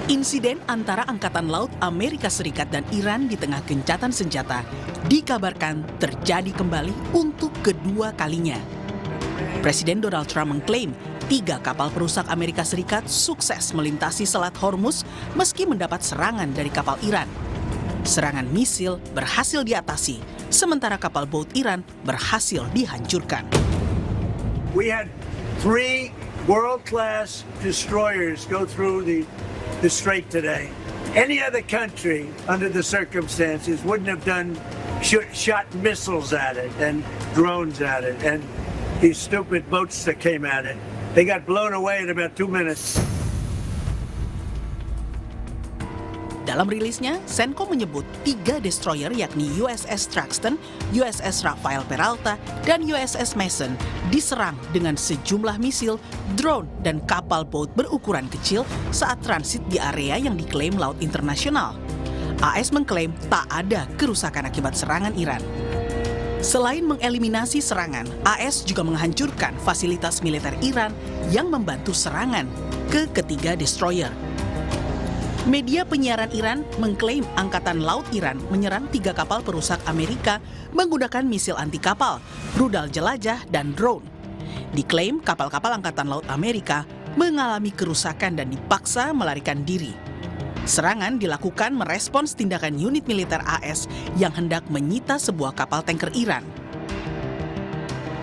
Insiden antara Angkatan Laut Amerika Serikat dan Iran di tengah gencatan senjata dikabarkan terjadi kembali untuk kedua kalinya. Presiden Donald Trump mengklaim 3 kapal perusak Amerika Serikat sukses melintasi Selat Hormuz meski mendapat serangan dari kapal Iran. Serangan misil berhasil diatasi, sementara kapal boat Iran berhasil dihancurkan. We had 3 world-class destroyers go through the strait today. Any other country, under the circumstances, wouldn't have shot missiles at it and drones at it, and these stupid boats that came at it. They got blown away in about 2 minutes. Dalam rilisnya, CENTCOM menyebut 3 destroyer yakni USS Truxtun, USS Rafael Peralta, dan USS Mason diserang dengan sejumlah misil, drone, dan kapal boat berukuran kecil saat transit di area yang diklaim laut internasional. AS mengklaim tak ada kerusakan akibat serangan Iran. Selain mengeliminasi serangan, AS juga menghancurkan fasilitas militer Iran yang membantu serangan ke ketiga destroyer. Media penyiaran Iran mengklaim Angkatan Laut Iran menyerang 3 kapal perusak Amerika menggunakan misil anti kapal, rudal jelajah, dan drone. Diklaim kapal-kapal Angkatan Laut Amerika mengalami kerusakan dan dipaksa melarikan diri. Serangan dilakukan merespons tindakan unit militer AS yang hendak menyita sebuah kapal tanker Iran.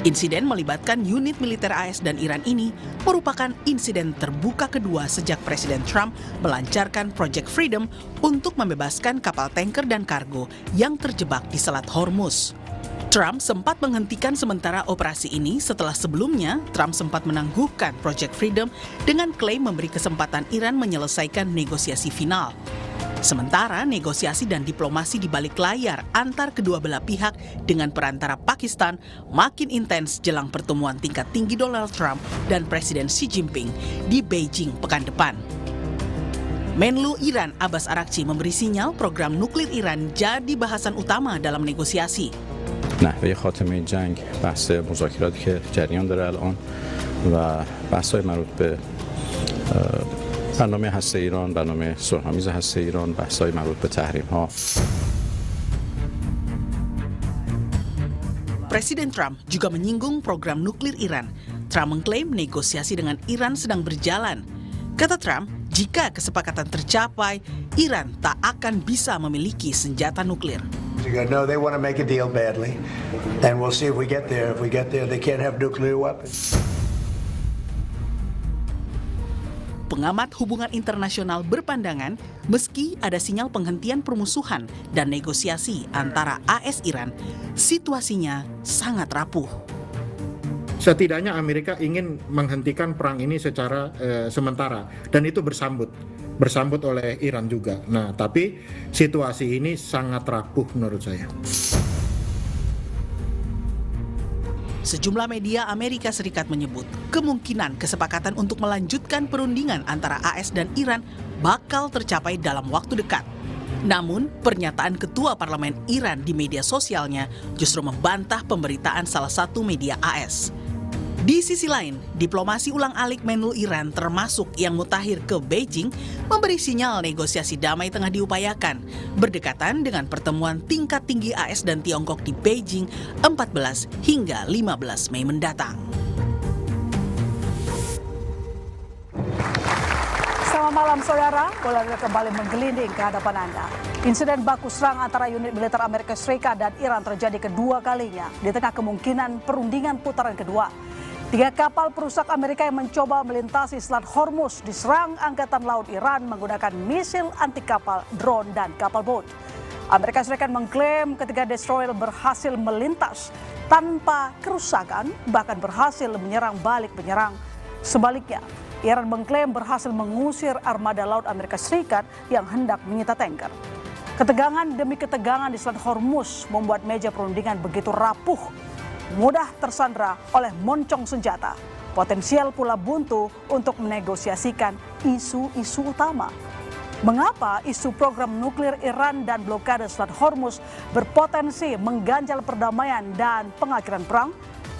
Insiden melibatkan unit militer AS dan Iran ini merupakan insiden terbuka kedua sejak Presiden Trump melancarkan Project Freedom untuk membebaskan kapal tanker dan kargo yang terjebak di Selat Hormuz. Trump sempat menghentikan sementara operasi ini setelah sebelumnya Trump sempat menangguhkan Project Freedom dengan klaim memberi kesempatan Iran menyelesaikan negosiasi final. Sementara negosiasi dan diplomasi di balik layar antar kedua belah pihak dengan perantara Pakistan makin intens jelang pertemuan tingkat tinggi Donald Trump dan Presiden Xi Jinping di Beijing pekan depan. Menlu Iran Abbas Araghchi memberi sinyal program nuklir Iran jadi bahasan utama dalam negosiasi. نحوه خاتمه جنگ بحث مذاکراتی که جریان داره الان و بحث‌های مربوط به برنامه هسته ایران، برنامه صلح‌آمیز هسته ایران، بحث‌های مربوط به تحریم‌ها. Presiden Trump juga menyinggung program nuklir Iran. Trump mengklaim negosiasi dengan Iran sedang berjalan. Kata Trump, jika kesepakatan tercapai, Iran tak akan bisa memiliki senjata nuklir. No, they want to make a deal badly, and we'll see if we get there. If we get there, they can't have nuclear weapons. Pengamat hubungan internasional berpandangan, meski ada sinyal penghentian permusuhan dan negosiasi antara AS Iran, situasinya sangat rapuh. Setidaknya Amerika ingin menghentikan perang ini secara sementara, dan itu bersambut oleh Iran juga. Nah, tapi situasi ini sangat rapuh menurut saya. Sejumlah media Amerika Serikat menyebut kemungkinan kesepakatan untuk melanjutkan perundingan antara AS dan Iran bakal tercapai dalam waktu dekat. Namun, pernyataan Ketua Parlemen Iran di media sosialnya justru membantah pemberitaan salah satu media AS. Di sisi lain, diplomasi ulang-alik Menlu Iran termasuk yang mutakhir ke Beijing memberi sinyal negosiasi damai tengah diupayakan, berdekatan dengan pertemuan tingkat tinggi AS dan Tiongkok di Beijing 14 hingga 15 Mei mendatang. Selamat malam saudara, bola kembali menggelinding ke hadapan Anda. Insiden baku serang antara unit militer Amerika Serikat dan Iran terjadi kedua kalinya di tengah kemungkinan perundingan putaran kedua. 3 kapal perusak Amerika yang mencoba melintasi Selat Hormuz diserang Angkatan Laut Iran menggunakan misil anti kapal, drone, dan kapal boat. Amerika Serikat mengklaim ketiga destroyer berhasil melintas tanpa kerusakan, bahkan berhasil menyerang balik penyerang. Sebaliknya, Iran mengklaim berhasil mengusir armada laut Amerika Serikat yang hendak menyita tanker. Ketegangan demi ketegangan di Selat Hormuz membuat meja perundingan begitu rapuh, mudah tersandra oleh moncong senjata, potensial pula buntu untuk menegosiasikan isu-isu utama. Mengapa isu program nuklir Iran dan blokade Selat Hormuz berpotensi mengganjal perdamaian dan pengakhiran perang?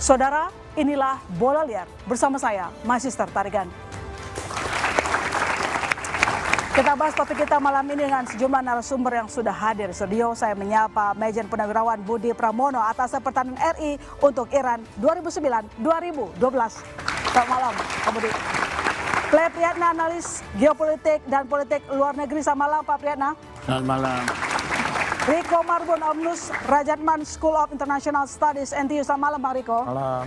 Saudara, inilah Bola Liar bersama saya, My Sister Tarigan. Kita bahas topik kita malam ini dengan sejumlah narasumber yang sudah hadir di studio. Saya menyapa Majen Purnawirawan Budi Pramono, Atas Pertahanan RI untuk Iran 2009-2012. Selamat malam, Pak Budi. Clay Priyatna, analis geopolitik dan politik luar negeri. Selamat malam, Pak Priyatna. Selamat malam. Riko Marbun, Omnus Rajatman School of International Studies, NTU. Selamat malam, Bang Riko. Malam.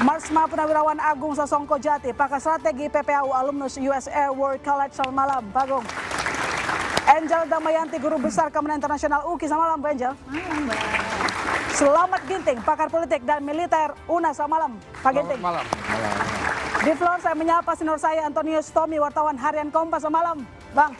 Marsma Purnawirawan Agung Sasongko Jati, pakar strategi PPAU alumnus US Air War College. Selamat malam, Pak Agung. Angel Damayanti, Guru Besar Kementerian Internasional UKI. Selamat malam, Pak Angel. Malam, Mbak. Selamat Ginting, pakar politik dan militer UNAS. Selamat malam, Pak Ginting. Malam. Di floor saya menyapa senior saya Antonius Tommy, wartawan harian Kompas. Selamat malam, Bang.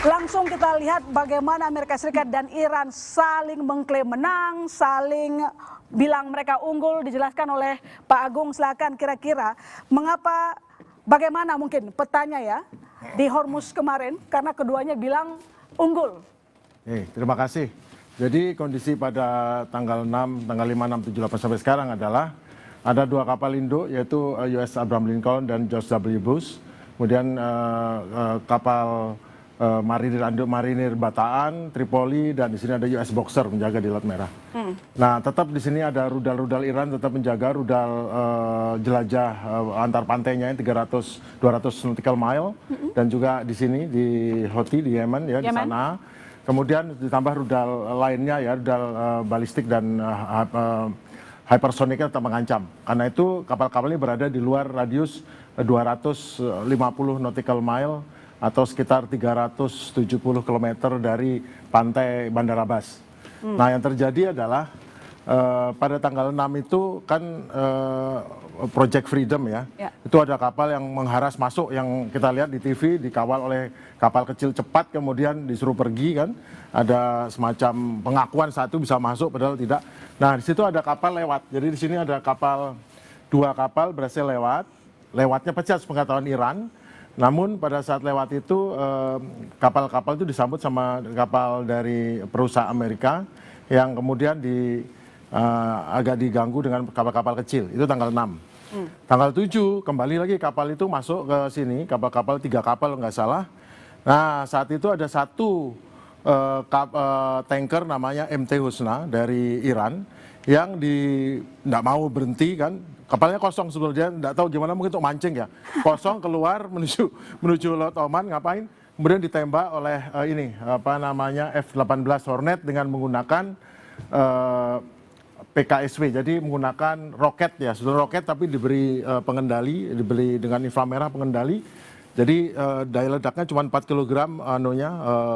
Langsung kita lihat bagaimana Amerika Serikat dan Iran saling mengklaim menang, saling bilang mereka unggul. Dijelaskan oleh Pak Agung, silakan kira-kira mengapa, bagaimana mungkin petanya ya di Hormuz kemarin, karena keduanya bilang unggul. Terima kasih. Jadi kondisi pada tanggal 6, tanggal 5, 6, 7, 8 sampai sekarang adalah ada 2 kapal induk, yaitu US Abraham Lincoln dan George W. Bush. Kemudian kapal marinir Bataan, Tripoli, dan di sini ada US Boxer menjaga di Laut Merah. Nah, tetap di sini ada rudal-rudal Iran tetap menjaga rudal jelajah antar pantainya 200 nautical mile, dan juga di sini di Houthi di Yemen ya, di sana. Kemudian ditambah rudal lainnya ya, rudal balistik dan hypersoniknya tetap mengancam. Karena itu kapal-kapal ini berada di luar radius 250 nautical mile atau sekitar 370 km dari pantai Bandar Abbas. Nah, yang terjadi adalah pada tanggal 6 itu kan Project Freedom ya. Itu ada kapal yang mengharas masuk, yang kita lihat di TV, dikawal oleh kapal kecil cepat, kemudian disuruh pergi kan. Ada semacam pengakuan satu bisa masuk padahal tidak. Nah, di situ ada kapal lewat. Jadi di sini ada 2 kapal berhasil lewat. Lewatnya pecah sepengetahuan Iran. Namun pada saat lewat itu kapal-kapal itu disambut sama kapal dari perusahaan Amerika yang kemudian agak diganggu dengan kapal-kapal kecil. Itu tanggal 6. Tanggal 7 kembali lagi kapal itu masuk ke sini, kapal-kapal 3 kapal nggak salah. Nah, saat itu ada satu tanker namanya MT Husna dari Iran yang nggak mau berhenti kan. Kapalnya kosong sebenarnya, nggak tahu gimana, mungkin untuk mancing ya. Kosong, keluar menuju Laut Oman, ngapain? Kemudian ditembak oleh F-18 Hornet dengan menggunakan PKSW, jadi menggunakan roket ya, sudah roket tapi diberi pengendali, diberi dengan inframerah pengendali. Jadi daya ledaknya cuma 4 kg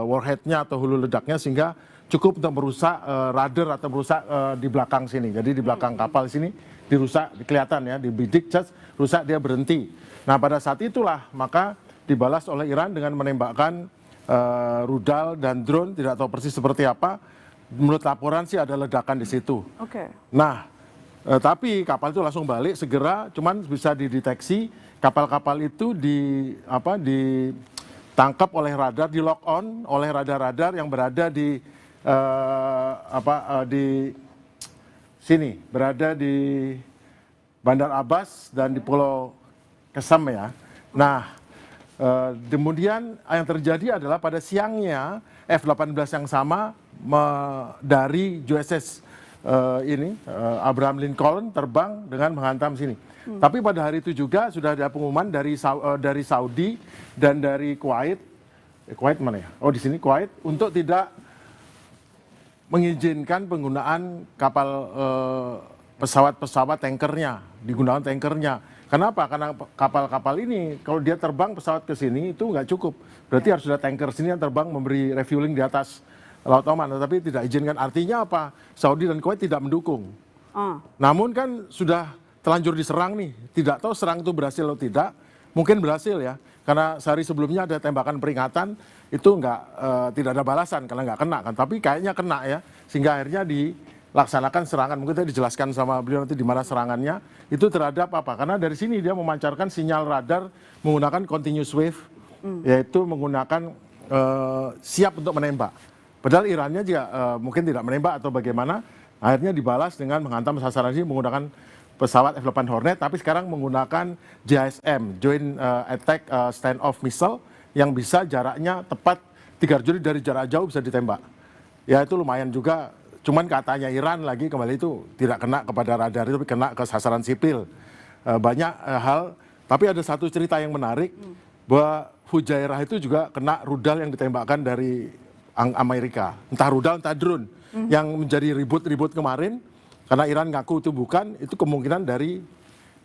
warheadnya atau hulu ledaknya, sehingga cukup untuk merusak radar atau merusak di belakang sini. Jadi di belakang kapal sini dirusak, kelihatan ya, dibidik, rusak, dia berhenti. Nah, pada saat itulah maka dibalas oleh Iran dengan menembakkan rudal dan drone, tidak tahu persis seperti apa. Menurut laporan sih ada ledakan di situ. Nah, tapi kapal itu langsung balik segera, cuman bisa dideteksi kapal-kapal itu ditangkap oleh radar, di lock on oleh radar-radar yang berada di sini, berada di Bandar Abbas dan di Pulau Kesam ya. Nah, kemudian yang terjadi adalah pada siangnya F-18 yang sama dari USS Abraham Lincoln terbang dengan menghantam sini. Tapi pada hari itu juga sudah ada pengumuman dari Saudi dan dari Kuwait. Kuwait mana ya? Oh, di sini Kuwait, untuk tidak mengizinkan penggunaan kapal pesawat tankernya, digunakan tankernya. Kenapa? Karena kapal-kapal ini kalau dia terbang pesawat ke sini itu nggak cukup. Berarti harus ada tanker sini yang terbang memberi refueling di atas Laut Oman, tetapi tidak izinkan. Artinya apa? Saudi dan Kuwait tidak mendukung. Namun kan sudah telanjur diserang nih. Tidak tahu serang itu berhasil atau tidak. Mungkin berhasil ya. Karena sehari sebelumnya ada tembakan peringatan, itu tidak ada balasan karena nggak kena kan. Tapi kayaknya kena ya. Sehingga akhirnya dilaksanakan serangan. Mungkin tadi dijelaskan sama beliau nanti di mana serangannya. Itu terhadap apa? Karena dari sini dia memancarkan sinyal radar menggunakan continuous wave. Yaitu menggunakan siap untuk menembak. Padahal Irannya juga mungkin tidak menembak atau bagaimana. Akhirnya dibalas dengan menghantam sasaran ini menggunakan pesawat F-8 Hornet, tapi sekarang menggunakan JSM, Joint Attack Stand-Off Missile, yang bisa jaraknya tepat 3 dari jarak jauh bisa ditembak. Ya itu lumayan juga, cuman katanya Iran lagi kembali itu tidak kena kepada radar, itu kena ke sasaran sipil. Banyak hal, tapi ada satu cerita yang menarik, bahwa Fujairah itu juga kena rudal yang ditembakkan dari Amerika. Entah rudal, entah drone. Yang menjadi ribut-ribut kemarin, karena Iran ngaku itu bukan, itu kemungkinan dari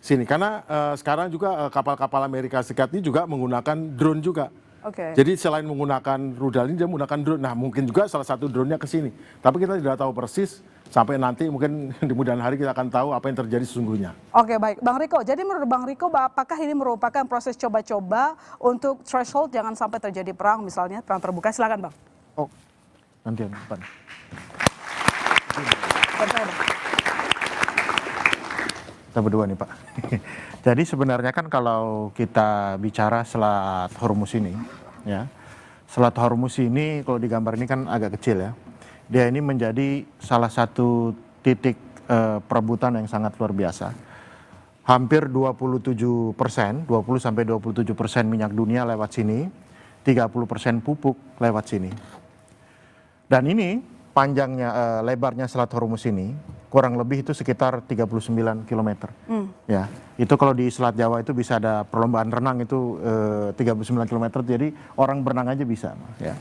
sini. Karena sekarang juga kapal-kapal Amerika Serikat ini juga menggunakan drone juga. Jadi selain menggunakan rudal ini, dia menggunakan drone. Nah mungkin juga salah satu drone-nya ke sini. Tapi kita tidak tahu persis, sampai nanti mungkin di kemudian hari kita akan tahu apa yang terjadi sesungguhnya. Oke, baik. Bang Riko, jadi menurut Bang Riko, apakah ini merupakan proses coba-coba untuk threshold jangan sampai terjadi perang, misalnya perang terbuka? Silakan Bang. Oh, nanti yang depan. Kita berdua nih Pak. Jadi sebenarnya kan kalau kita bicara Selat Hormuz ini, ya, Selat Hormuz ini kalau digambar ini kan agak kecil ya. Dia ini menjadi salah satu titik perebutan yang sangat luar biasa. Hampir 27%, 20-27% minyak dunia lewat sini, 30% pupuk lewat sini. Dan ini panjangnya, lebarnya Selat Hormuz ini kurang lebih itu sekitar 39 km. Ya, itu kalau di Selat Jawa itu bisa ada perlombaan renang itu 39 km, jadi orang berenang aja bisa. Ya.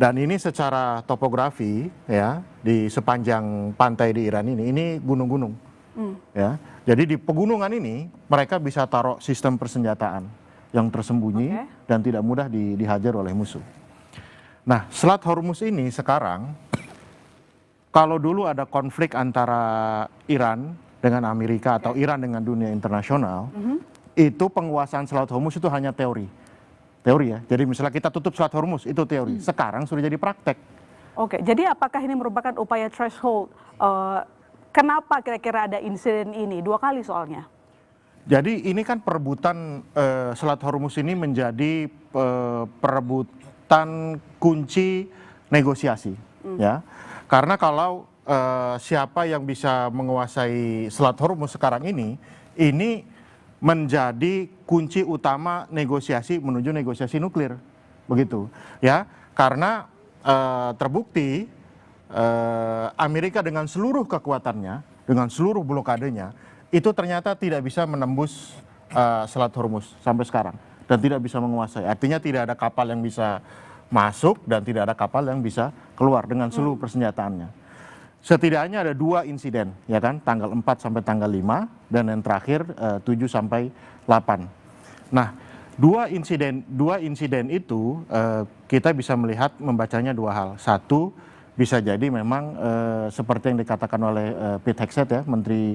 Dan ini secara topografi ya di sepanjang pantai di Iran ini gunung-gunung. Ya, jadi di pegunungan ini mereka bisa taruh sistem persenjataan yang tersembunyi dan tidak mudah dihajar oleh musuh. Nah, Selat Hormuz ini sekarang, kalau dulu ada konflik antara Iran dengan Amerika atau Iran dengan dunia internasional, itu penguasaan Selat Hormuz itu hanya teori. Teori ya, jadi misalnya kita tutup Selat Hormuz, itu teori. Sekarang sudah jadi praktek. Oke, jadi apakah ini merupakan upaya threshold? Kenapa kira-kira ada insiden ini? 2 kali soalnya. Jadi ini kan perebutan Selat Hormuz ini menjadi perebutan kunci negosiasi, ya. Karena kalau siapa yang bisa menguasai Selat Hormuz sekarang ini menjadi kunci utama negosiasi menuju negosiasi nuklir, begitu, ya. Karena terbukti Amerika dengan seluruh kekuatannya, dengan seluruh blokadenya, itu ternyata tidak bisa menembus Selat Hormuz sampai sekarang dan tidak bisa menguasai. Artinya tidak ada kapal yang bisa masuk dan tidak ada kapal yang bisa keluar dengan seluruh persenjataannya. Setidaknya ada 2 insiden, ya kan, tanggal 4 sampai tanggal 5 dan yang terakhir 7 sampai 8. Nah, 2 insiden itu kita bisa melihat membacanya 2 hal. Satu, bisa jadi memang seperti yang dikatakan oleh Pete Hegseth ya, Menteri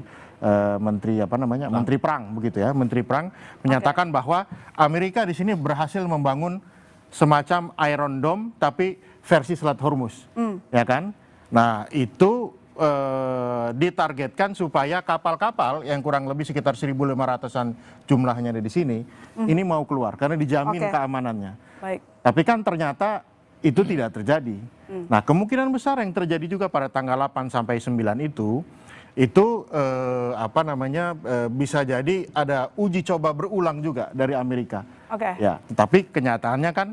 Perang begitu ya. Menteri Perang menyatakan bahwa Amerika di sini berhasil membangun semacam Iron Dome tapi versi Selat Hormuz, ya kan? Nah, itu ditargetkan supaya kapal-kapal yang kurang lebih sekitar 1.500-an jumlahnya ada di sini, ini mau keluar karena dijamin keamanannya. Baik. Tapi kan ternyata itu tidak terjadi. Nah, kemungkinan besar yang terjadi juga pada tanggal 8 sampai 9 itu bisa jadi ada uji coba berulang juga dari Amerika. Ya, tetapi kenyataannya kan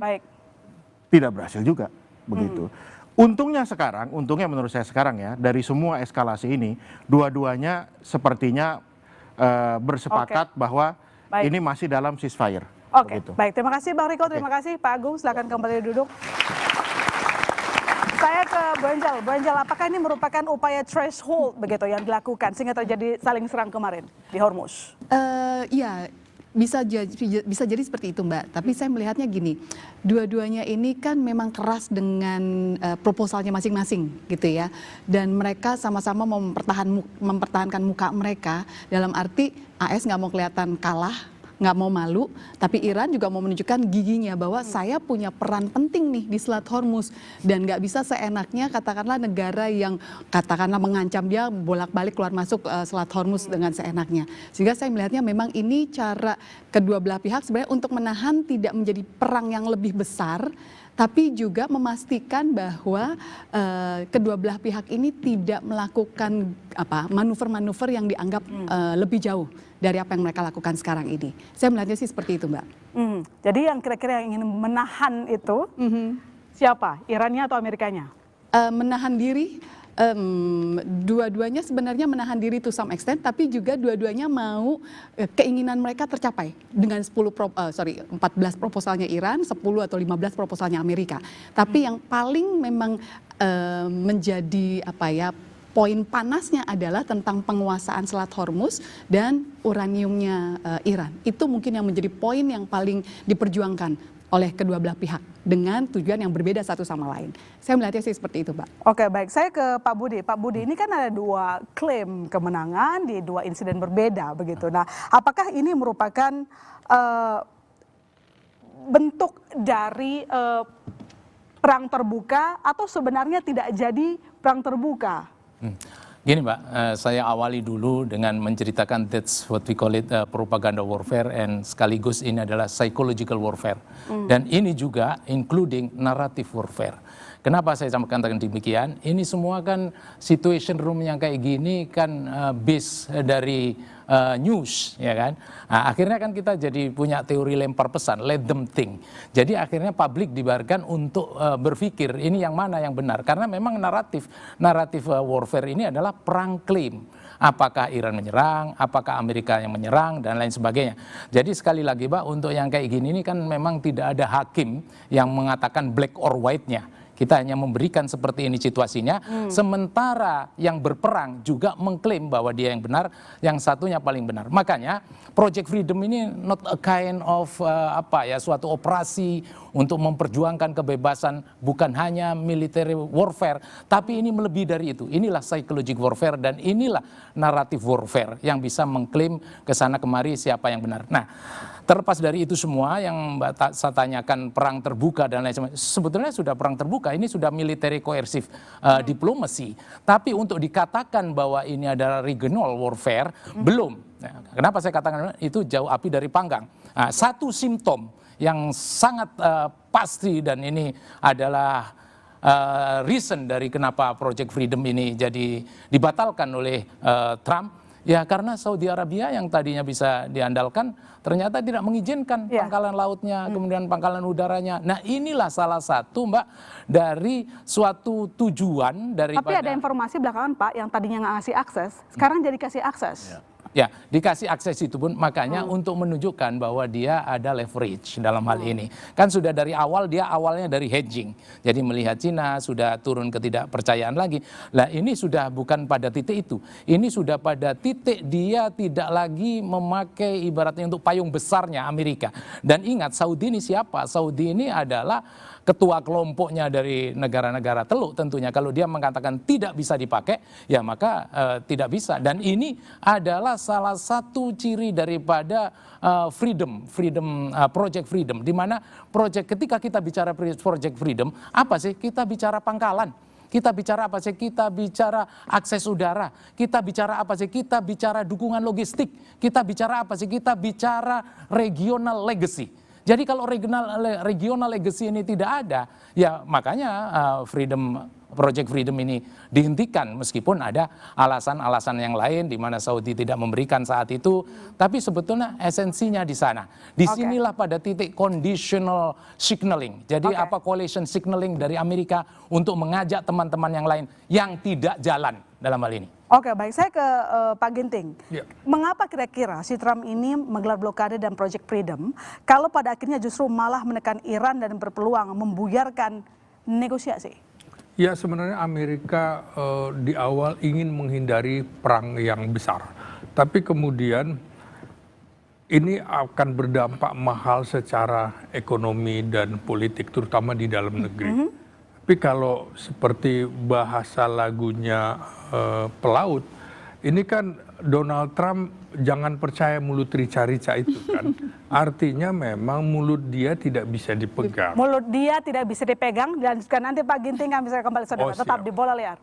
tidak berhasil juga, begitu. Untungnya menurut saya sekarang ya, dari semua eskalasi ini, dua-duanya sepertinya bersepakat bahwa ini masih dalam ceasefire. Baik, terima kasih Bang Riko, terima kasih Pak Agung, silakan kembali duduk. Saya ke Bu Angel, apakah ini merupakan upaya threshold begitu yang dilakukan sehingga terjadi saling serang kemarin di Hormuz? Ya, bisa jadi seperti itu Mbak, tapi saya melihatnya gini, dua-duanya ini kan memang keras dengan proposalnya masing-masing gitu ya, dan mereka sama-sama mempertahankan muka mereka, dalam arti AS nggak mau kelihatan kalah, nggak mau malu, tapi Iran juga mau menunjukkan giginya bahwa saya punya peran penting nih di Selat Hormuz, dan nggak bisa seenaknya katakanlah negara yang katakanlah mengancam dia bolak-balik keluar masuk Selat Hormuz dengan seenaknya. Sehingga saya melihatnya memang ini cara kedua belah pihak sebenarnya untuk menahan tidak menjadi perang yang lebih besar, tapi juga memastikan bahwa kedua belah pihak ini tidak melakukan manuver-manuver yang dianggap lebih jauh dari apa yang mereka lakukan sekarang ini. Saya melihatnya sih seperti itu, Mbak. Jadi yang kira-kira yang ingin menahan itu siapa? Irannya atau Amerikanya? Menahan diri, dua-duanya sebenarnya menahan diri to some extent, tapi juga dua-duanya mau keinginan mereka tercapai dengan 14 proposalnya Iran, 10 atau 15 proposalnya Amerika. Tapi yang paling memang menjadi poin panasnya adalah tentang penguasaan Selat Hormuz dan uraniumnya Iran. Itu mungkin yang menjadi poin yang paling diperjuangkan oleh kedua belah pihak dengan tujuan yang berbeda satu sama lain. Saya melihatnya sih seperti itu, Pak. Oke, baik. Saya ke Pak Budi. Pak Budi, ini kan ada 2 klaim kemenangan di 2 insiden berbeda begitu. Nah, apakah ini merupakan bentuk dari perang terbuka atau sebenarnya tidak jadi perang terbuka? Gini Mbak, saya awali dulu dengan menceritakan that's what we call it propaganda warfare, and sekaligus ini adalah psychological warfare. Dan ini juga including narrative warfare. Kenapa saya sampaikan demikian? Ini semua kan situation room yang kayak gini kan base dari news, ya kan? Nah, akhirnya kan kita jadi punya teori lempar pesan, let them think. Jadi akhirnya publik dibiarkan untuk berpikir ini yang mana yang benar. Karena memang naratif warfare ini adalah perang klaim. Apakah Iran menyerang, apakah Amerika yang menyerang, dan lain sebagainya. Jadi sekali lagi Pak, untuk yang kayak gini ini kan memang tidak ada hakim yang mengatakan black or white-nya. Kita hanya memberikan seperti ini situasinya, sementara yang berperang juga mengklaim bahwa dia yang benar, yang satunya paling benar. Makanya Project Freedom ini not a kind of suatu operasi untuk memperjuangkan kebebasan, bukan hanya military warfare, tapi ini melebihi dari itu. Inilah psychological warfare dan inilah narrative warfare yang bisa mengklaim kesana kemari siapa yang benar. Nah, terlepas dari itu semua yang Mbak saya tanyakan perang terbuka dan lain sebagainya, sebetulnya sudah perang terbuka, ini sudah military coercive diplomacy. Tapi untuk dikatakan bahwa ini adalah regional warfare, belum. Nah, kenapa saya katakan itu jauh api dari panggang? Nah, satu simptom yang sangat pasti dan ini adalah reason dari kenapa Project Freedom ini jadi dibatalkan oleh Trump. Ya karena Saudi Arabia yang tadinya bisa diandalkan ternyata tidak mengizinkan pangkalan lautnya, kemudian pangkalan udaranya. Nah inilah salah satu Mbak dari suatu tujuan daripada... Tapi ada informasi belakangan Pak yang tadinya nggak ngasih akses, sekarang jadi kasih akses. Ya, dikasih akses itu pun makanya untuk menunjukkan bahwa dia ada leverage dalam hal ini. Kan sudah dari awal dia awalnya dari hedging. Jadi melihat Cina sudah turun ketidakpercayaan lagi. Lah ini sudah bukan pada titik itu. Ini sudah pada titik dia tidak lagi memakai ibaratnya untuk payung besarnya Amerika. Dan ingat Saudi ini siapa? Saudi ini adalah ketua kelompoknya dari negara-negara Teluk tentunya. Kalau dia mengatakan tidak bisa dipakai, ya maka tidak bisa. Dan ini adalah salah satu ciri daripada Project Freedom, di mana ketika kita bicara Project Freedom, apa sih? Kita bicara pangkalan. Kita bicara apa sih? Kita bicara akses udara. Kita bicara apa sih? Kita bicara dukungan logistik. Kita bicara apa sih? Kita bicara regional legacy. Jadi kalau regional legacy ini tidak ada, ya makanya Project Freedom ini dihentikan meskipun ada alasan-alasan yang lain di mana Saudi tidak memberikan saat itu, tapi sebetulnya esensinya di sana. Disinilah pada titik conditional signaling. Jadi apa coalition signaling dari Amerika untuk mengajak teman-teman yang lain yang tidak jalan dalam hal ini. Oke, baik. Saya ke Pak Ginting. Mengapa kira-kira si Trump ini menggelar blokade dan Project Freedom kalau pada akhirnya justru malah menekan Iran dan berpeluang membuyarkan negosiasi? Ya sebenarnya Amerika di awal ingin menghindari perang yang besar. Tapi kemudian ini akan berdampak mahal secara ekonomi dan politik terutama di dalam negeri. Tapi kalau seperti bahasa lagunya Pelaut, ini kan Donald Trump jangan percaya mulut rica-rica itu kan. Artinya memang mulut dia tidak bisa dipegang. Mulut dia tidak bisa dipegang dan nanti Pak Ginting kami bisa kembali saudara. Tetap di Bola Liar.